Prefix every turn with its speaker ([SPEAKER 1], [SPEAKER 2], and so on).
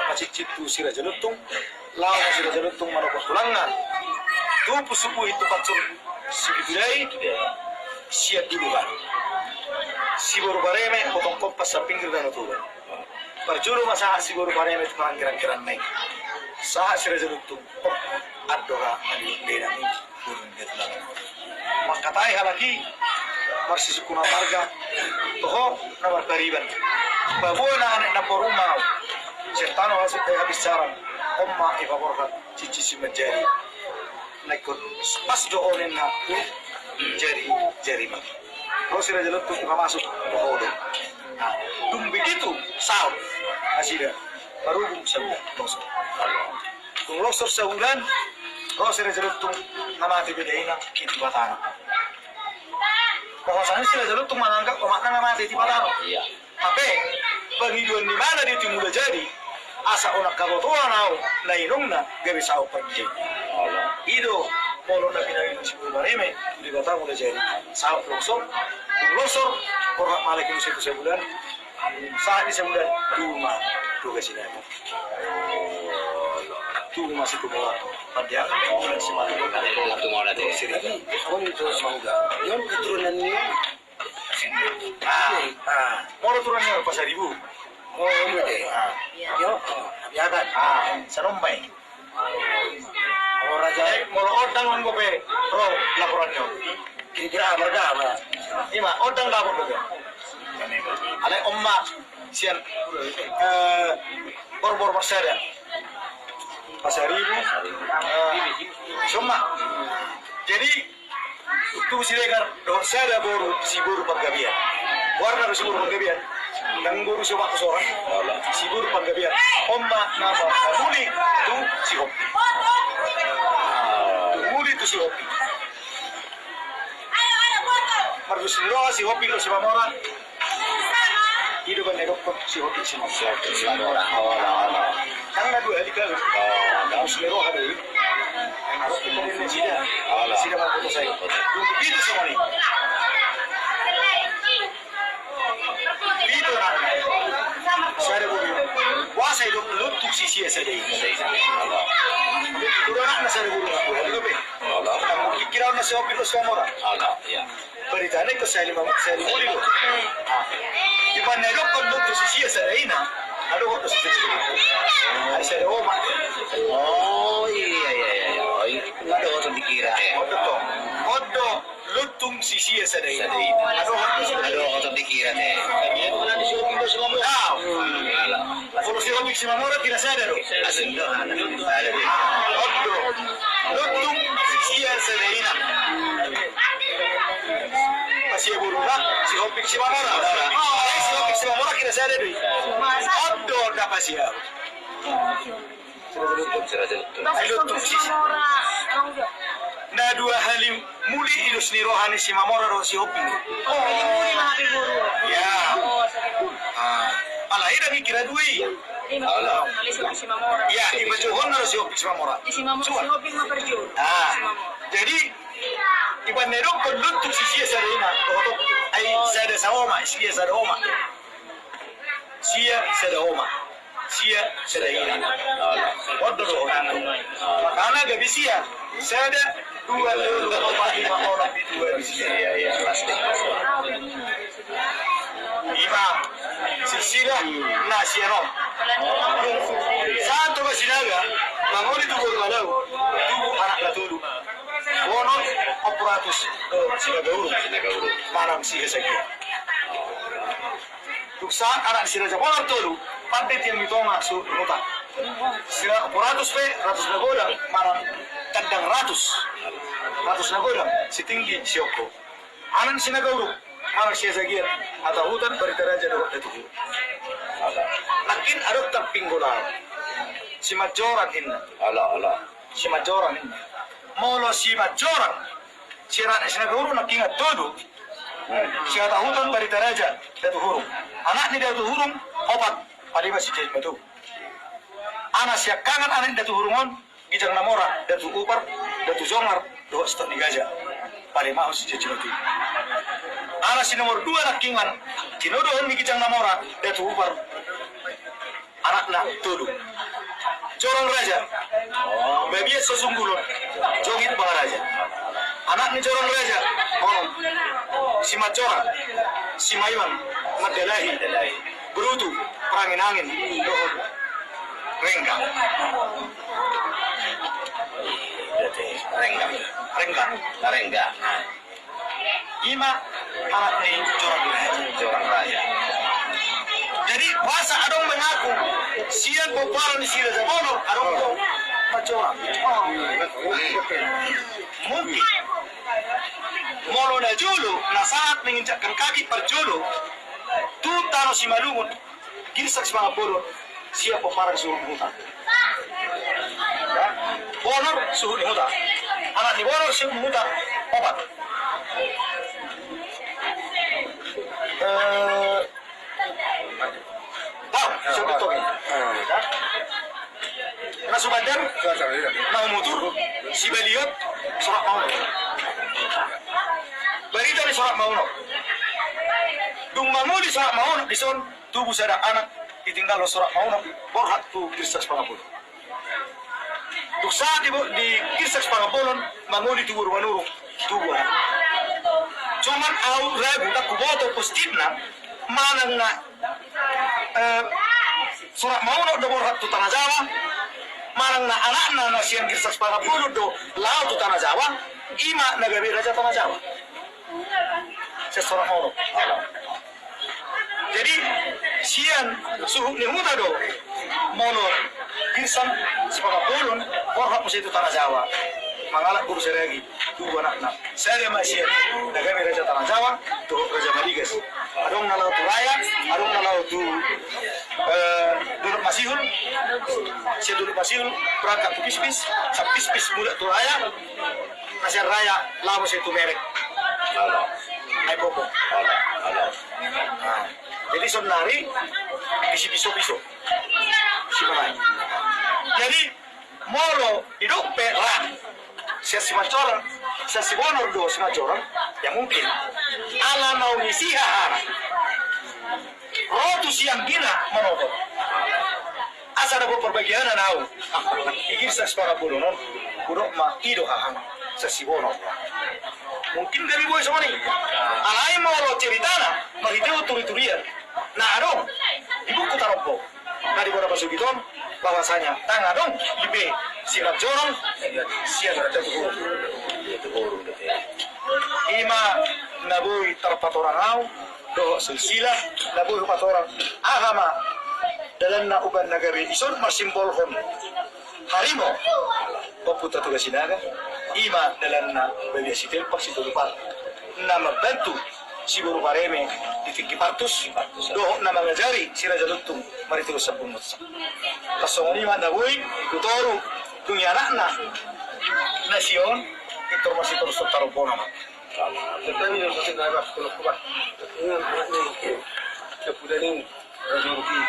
[SPEAKER 1] macicit tu si Raja Lutung, lawan si Raja Lutung manokot tulangan. Tu pusuku itu patsun si Bidulai, siap dulu kan. Si baru bareme potong kompas sa pinggir dan itu. Perjuru masa si baru bareme itu kiran-kiran naik. Saat si Raja Lutung, adoga adi beda ni turun ke tulangan. Maka tai halaki marsi sukuna targa, toho nomor kariban. Bawa na anak napor rumah. Sertano hasil habis saran, omma ibaborkan cici si menjadi. Naikut pas doonin na jari mah. Kalau si Raja Lutung buka masuk ke hodo. Nah, dung begitu saut asida baru sebulan longsor. Dung longsor sebulan, kalau si Raja Lutung nama tiba-tiba kini batana. Bahwasanya si Raja Lutung menganggap omakna nama tiba-tiba.
[SPEAKER 2] Iya.
[SPEAKER 1] Tapi penghidupan di mana dia muda jadi asa onak kabotoan au nainungna gak bisa open jadi. Ido polo na pinagin si Bareme di kota muda jadi saat longsor korak malik itu satu sebulan saat di sebulan dua sini tu masih ke bawah pada bulan semakin
[SPEAKER 2] Satu mau nanti.
[SPEAKER 3] Kamu itu semangga. Yang keturunannya
[SPEAKER 1] mau turunnya pasar ibu
[SPEAKER 3] ini deh. Yo, biarkan.
[SPEAKER 1] sanombai
[SPEAKER 3] Kalau raja
[SPEAKER 1] mau odang on gope ro laporannya
[SPEAKER 3] kira-kira berapa?
[SPEAKER 1] ima odang lapor gope ale omma sian bor pasar ibu semua jadi itu si legar do sada boru si boru paggabian warna si boru paggabian nang boru si waktu sore si boru paggabian omma nama muli tu si hopi muli tu si hopi margus si hopi lo si mamora hidup kan edok si hopi si mamora karena dua hari kan harus lero ada ini harus kita ini sida mampu saya begitu semua ini itu nak saya ada buru kuasa hidup lutuk sisi saja ini itu orang nasi ada buru aku ada lebih kamu kira nasi hobi lo semua orang beritanya ke saya lima buru lo di mana hidup kan lutuk sisi saja ini ada waktu sisi saya ada oma
[SPEAKER 2] Oh iya. Nggak ada waktu dikira ya.
[SPEAKER 1] Odo lutung sisi saja ini
[SPEAKER 2] Ada waktu dikira teh.
[SPEAKER 3] Ini mana di sini kita semua mau.
[SPEAKER 1] kalau si hobi si mamora tidak sadar
[SPEAKER 2] Asing doh anak.
[SPEAKER 1] Odo lutung sisi saja ini masih berubah si hobi si mamora si hobi si mamora tidak sadar Odo dapat siap nah dua halim muli idus ni rohani si mamora ro si hopi ya ala ida kira dui ya iba johon ro si hopi si mamora jadi iba nerok kondutuk si sia sarina otot ai sada saoma sia sada oma sia sada oma sia sada ina waduh makanya gak bisa sada dua lima orang di dua bisa
[SPEAKER 2] Iya pasti.
[SPEAKER 1] imam sisira nasiano satu basinaga mangoli tu baru malau tu anak latulu wono operatus sinagauru manam si hesaki tu saat anak siraja bolar tolu pandai yang mitoma su nuta sira operatus pe ratus nagoda manam kadang ratus nagoda si tinggi sioko anak sinagauru anak si hesaki atau hutan beritaraja do itu lakin ada terpinggola si majoran inna si majoran inna molo si majoran si rakyat sinagauru nakingat todo si atau hutan beritaraja itu hurung anak ni itu hurung obat pada masih jadi betul anak si kangen anak itu hurungon gijang namora itu upar itu zongar do stok ni gajah pada mau si jadi betul anak si nomor 2 nakingan kinodo ni gijang namora itu upar anak anak tudu. Jorang raja. Bebiet sesungguhnya. Jogit bang raja. Anak ni jorang raja. Konon. Si Macorang. Si Maiwan. Madelahi. Berutu. Perangin angin. Dohon. Renggang.
[SPEAKER 2] Renggang.
[SPEAKER 1] Ima anak ni
[SPEAKER 2] Jorang raja.
[SPEAKER 1] Jadi bahasa adong mengaku sian boparan di sila zabono adong ko Macorang. Mungkin molo na julo na saat menginjakkan kaki perjulo tu tano si malungun girsak si mga pulon siya boparan suruh hutan. Bonor suruh hutan. Anak ni Bonor suruh hutan obat. Siapa itu? Nasu Bandar, Mau Mutur, si Beliot, Sorak Mauno. Berita di Sorak Mauno. Dung Mangu di Sorak Mauno, di son tubuh sada anak ditinggal di Sorak Mauno, borhat tu Kirsak Pangapulon. Duk saat di Kirsak Pangapulon, Mangu di tubuh Manurung, tubuh anak. Cuman au ragu tak kuboto positifna, manang na Sorak Mauno do borhat tu tanah Jawa, manang na anak na sian Kirsak Pangapulon do lao tu tanah Jawa, ima nagabi raja tanah Jawa. Sesorak Mauno. Jadi sian suhu ni huta do mono Kirsak Pangapulon borhat musi tu tanah Jawa. Mangalak guru seregi dua anak. Saya masih nagabi raja tanah Jawa, tu raja Maligas. Adong nalau tu raya, adong nalau tu duduk masihul, saya duduk masihul, perangkat tu pis-pis, pis-pis muda tu raya, nasi raya lama saya tu merek. Hai popo. Jadi sebenarnya piso-piso. Si mana? Jadi moro hidup perang. Saya si Macorang, saya si Bonor do si Macorang, ya mungkin ala mau misiha rotu siang gina menonton asa ada perbagian nau igir sa separa bulonon buruk ma ido hahang sa si Bonor mungkin dari boy sama ni alai mau lo ceritana mariteo turi-turian nah adong ibu ku tarompo dari boda Basugiton bahwasanya tangga dong libe siap jorong siap ada tuhur ima nabui terpatorang au do silsila nabui patorang agama dalam na uban nagari ison marsimbol hon harimo paputa tugas sinaga ima dalam na bagi sitel paksitu lupa nama bantu si buru pareme di tinggi partus do nama ngajari si raja lutung mari terus sabun mutsa kasong ni mana boy kutoru dunia anak nasion itu masih terus taruh bono
[SPEAKER 3] Tetapi yang pasti nak kalau kuat, ini kemudian ini rezeki